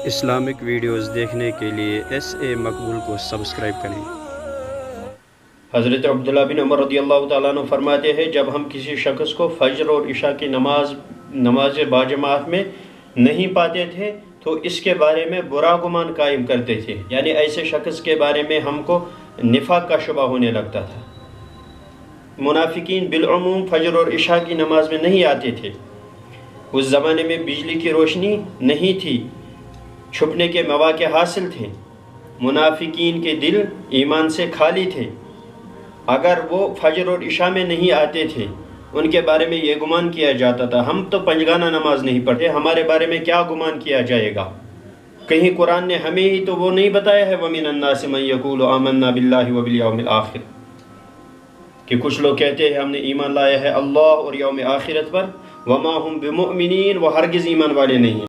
Islamic videos دیکھنے کے لیے SA مقبول کو سبسکرائب کریں۔ حضرت عبداللہ بن عمر رضی اللہ تعالیٰ عنہ فرماتے ہیں جب ہم کسی شخص کو فجر اور عشاء کی نماز باجماعت میں نہیں پاتے تھے تو اس کے بارے میں برا گمان قائم کرتے تھے، یعنی ایسے شخص کے بارے میں ہم کو نفاق کا شبہ ہونے لگتا تھا۔ منافقین بالعموم فجر اور عشاء کی نماز میں نہیں آتے تھے۔ اس زمانے میں بجلی کی روشنی نہیں تھی، چھپنے کے مواقع حاصل تھے، منافقین کے دل ایمان سے خالی تھے۔ اگر وہ فجر اور عشاء میں نہیں آتے تھے ان کے بارے میں یہ گمان کیا جاتا تھا ہم تو پنجگانہ نماز نہیں پڑھتے، ہمارے بارے میں کیا گمان کیا جائے گا۔ کہیں قرآن نے ہمیں ہی تو وہ نہیں بتایا ہے وَمِنَ النَّاسِ مَن يَقُولُ آمَنَّا بِاللَّهِ وَبِالْيَوْمِ الْآخِرِ کہ کچھ لوگ کہتے ہیں ہم نے ایمان لایا ہے اللہ اور یوم آخرت پر، وَمَا هُمْ بِمُؤْمِنِينَ وہ ہرگز ایمان والے نہیں ہیں۔